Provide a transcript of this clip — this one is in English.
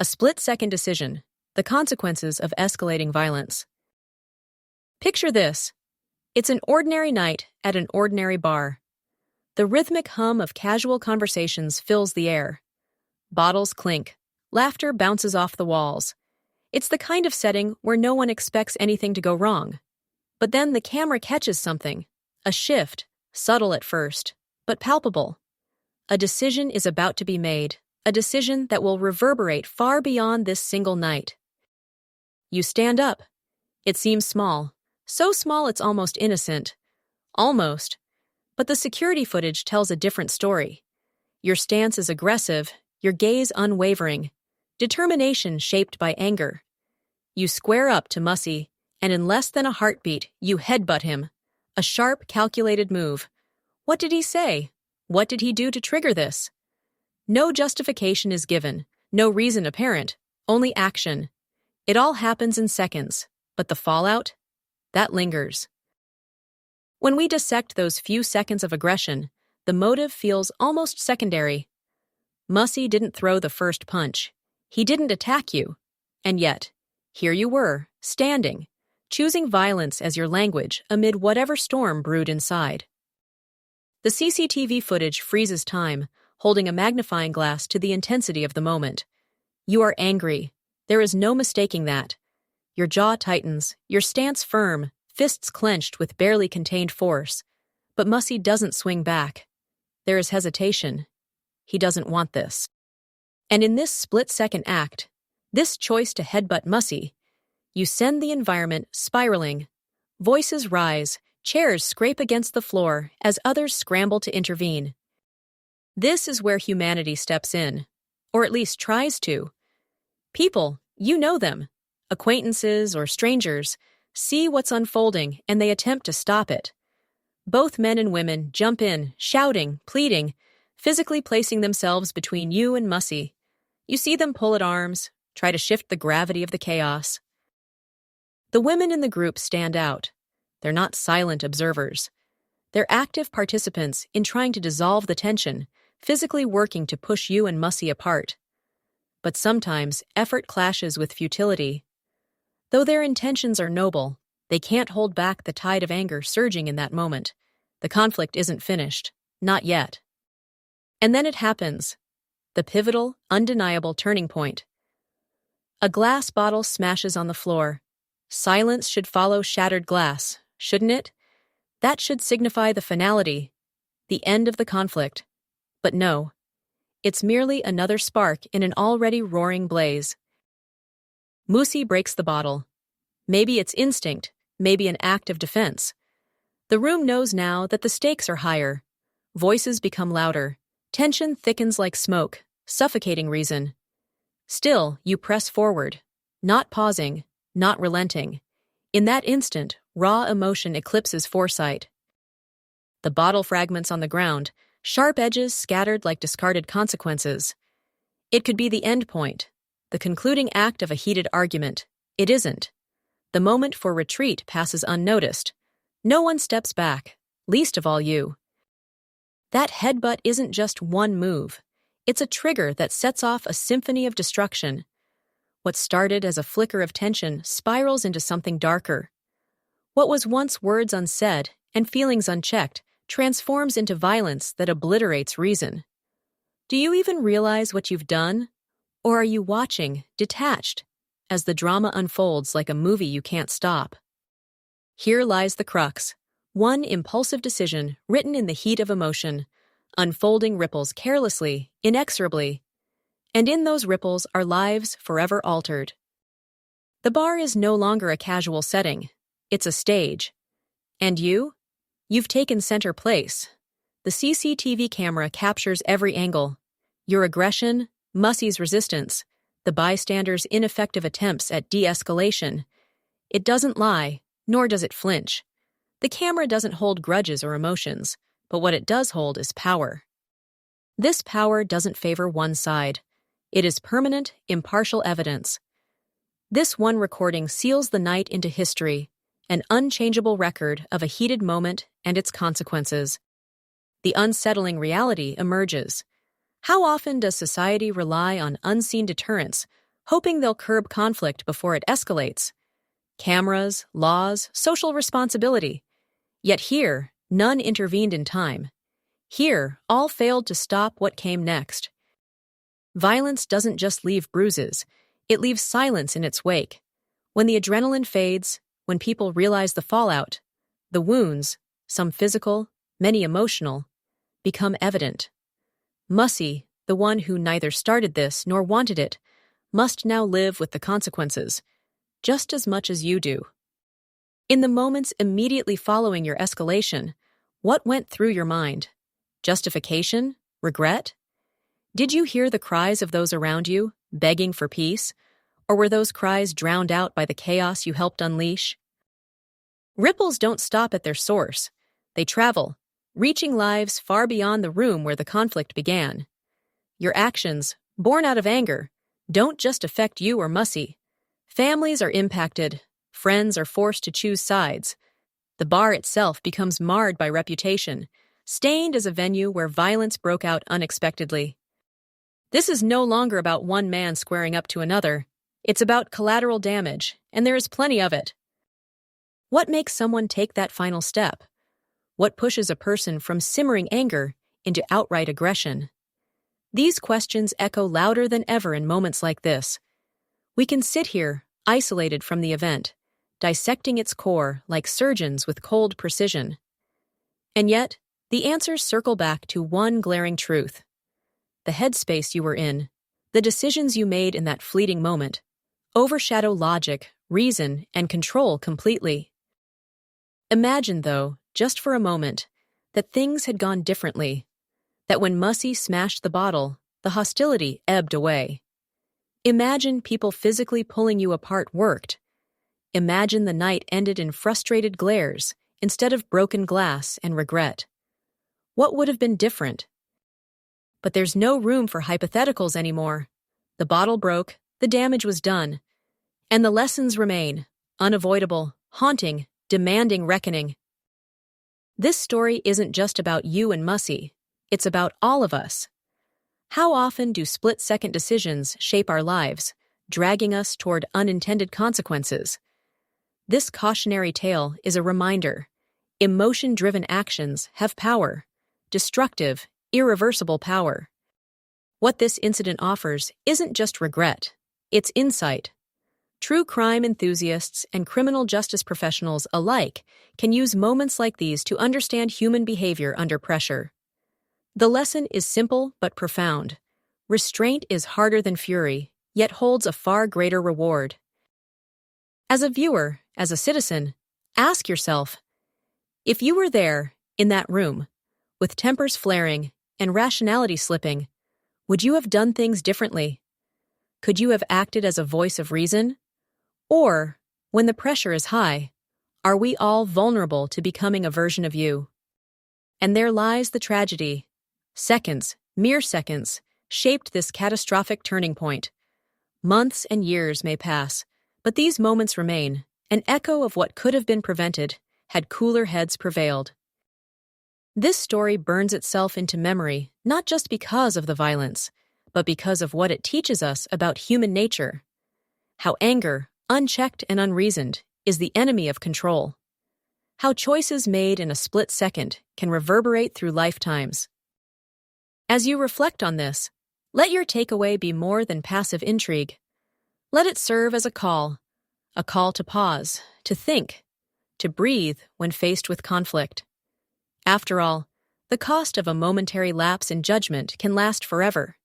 A split-second decision, the consequences of escalating violence. Picture this. It's an ordinary night at an ordinary bar. The rhythmic hum of casual conversations fills the air. Bottles clink. Laughter bounces off the walls. It's the kind of setting where no one expects anything to go wrong. But then the camera catches something. A shift, subtle at first, but palpable. A decision is about to be made, a decision that will reverberate far beyond this single night. You stand up. It seems small. So small it's almost innocent. Almost. But the security footage tells a different story. Your stance is aggressive, your gaze unwavering, determination shaped by anger. You square up to Mussie, and in less than a heartbeat, you headbutt him. A sharp, calculated move. What did he say? What did he do to trigger this? No justification is given, no reason apparent, only action. It all happens in seconds, but the fallout? That lingers. When we dissect those few seconds of aggression, the motive feels almost secondary. Mussie didn't throw the first punch. He didn't attack you. And yet, here you were, standing, choosing violence as your language amid whatever storm brewed inside. The CCTV footage freezes time, holding a magnifying glass to the intensity of the moment. You are angry. There is no mistaking that. Your jaw tightens, your stance firm, fists clenched with barely contained force. But Mussie doesn't swing back. There is hesitation. He doesn't want this. And in this split-second act, this choice to headbutt Mussie, you send the environment spiraling. Voices rise, chairs scrape against the floor as others scramble to intervene. This is where humanity steps in, or at least tries to. People, you know them, acquaintances or strangers, see what's unfolding and they attempt to stop it. Both men and women jump in, shouting, pleading, physically placing themselves between you and Mussie. You see them pull at arms, try to shift the gravity of the chaos. The women in the group stand out. They're not silent observers. They're active participants in trying to dissolve the tension, physically working to push you and Mussie apart. But sometimes effort clashes with futility. Though their intentions are noble, they can't hold back the tide of anger surging in that moment. The conflict isn't finished. Not yet. And then it happens. The pivotal, undeniable turning point. A glass bottle smashes on the floor. Silence should follow shattered glass, shouldn't it? That should signify the finality, the end of the conflict. But no. It's merely another spark in an already roaring blaze. Mussie breaks the bottle. Maybe it's instinct, maybe an act of defense. The room knows now that the stakes are higher. Voices become louder. Tension thickens like smoke, suffocating reason. Still, you press forward, not pausing, not relenting. In that instant, raw emotion eclipses foresight. The bottle fragments on the ground, sharp edges scattered like discarded consequences. It could be the end point, the concluding act of a heated argument. It isn't. The moment for retreat passes unnoticed. No one steps back, least of all you. That headbutt isn't just one move. It's a trigger that sets off a symphony of destruction. What started as a flicker of tension spirals into something darker. What was once words unsaid and feelings unchecked transforms into violence that obliterates reason. Do you even realize what you've done? Or are you watching, detached, as the drama unfolds like a movie you can't stop? Here lies the crux. One impulsive decision written in the heat of emotion, unfolding ripples carelessly, inexorably. And in those ripples are lives forever altered. The bar is no longer a casual setting. It's a stage. And you? You've taken center place. The CCTV camera captures every angle. Your aggression, Mussie's resistance, the bystanders' ineffective attempts at de-escalation. It doesn't lie, nor does it flinch. The camera doesn't hold grudges or emotions, but what it does hold is power. This power doesn't favor one side. It is permanent, impartial evidence. This one recording seals the night into history, an unchangeable record of a heated moment and its consequences. The unsettling reality emerges. How often does society rely on unseen deterrents hoping they'll curb conflict before it escalates. Cameras, laws, social responsibility. Yet here, none intervened in time. Here, all failed to stop what came next. Violence doesn't just leave bruises, it leaves silence in its wake. When the adrenaline fades, when people realize the fallout, the wounds, some physical, many emotional, become evident. Mussie, the one who neither started this nor wanted it, must now live with the consequences, just as much as you do. In the moments immediately following your escalation, what went through your mind? Justification? Regret? Did you hear the cries of those around you, begging for peace? Or were those cries drowned out by the chaos you helped unleash? Ripples don't stop at their source. They travel, reaching lives far beyond the room where the conflict began. Your actions, born out of anger, don't just affect you or Mussie. Families are impacted, friends are forced to choose sides. The bar itself becomes marred by reputation, stained as a venue where violence broke out unexpectedly. This is no longer about one man squaring up to another. It's about collateral damage, and there is plenty of it. What makes someone take that final step? What pushes a person from simmering anger into outright aggression? These questions echo louder than ever in moments like this. We can sit here, isolated from the event, dissecting its core like surgeons with cold precision. And yet, the answers circle back to one glaring truth. The headspace you were in, the decisions you made in that fleeting moment, overshadow logic, reason, and control completely. Imagine, though, just for a moment, that things had gone differently, that when Mussie smashed the bottle, the hostility ebbed away. Imagine people physically pulling you apart worked. Imagine the night ended in frustrated glares instead of broken glass and regret. What would have been different? But there's no room for hypotheticals anymore. The bottle broke, the damage was done, and the lessons remain, unavoidable, haunting, demanding reckoning. This story isn't just about you and Mussie, it's about all of us. How often do split-second decisions shape our lives, dragging us toward unintended consequences? This cautionary tale is a reminder. Emotion-driven actions have power, destructive, irreversible power. What this incident offers isn't just regret, it's insight. True crime enthusiasts and criminal justice professionals alike can use moments like these to understand human behavior under pressure. The lesson is simple but profound. Restraint is harder than fury, yet holds a far greater reward. As a viewer, as a citizen, ask yourself, if you were there, in that room, with tempers flaring and rationality slipping, would you have done things differently? Could you have acted as a voice of reason? Or, when the pressure is high, are we all vulnerable to becoming a version of you? And there lies the tragedy. Seconds, mere seconds, shaped this catastrophic turning point. Months and years may pass, but these moments remain, an echo of what could have been prevented had cooler heads prevailed. This story burns itself into memory not just because of the violence, but because of what it teaches us about human nature. How anger, unchecked and unreasoned, is the enemy of control. How choices made in a split second can reverberate through lifetimes. As you reflect on this, let your takeaway be more than passive intrigue. Let it serve as a call to pause, to think, to breathe when faced with conflict. After all, the cost of a momentary lapse in judgment can last forever.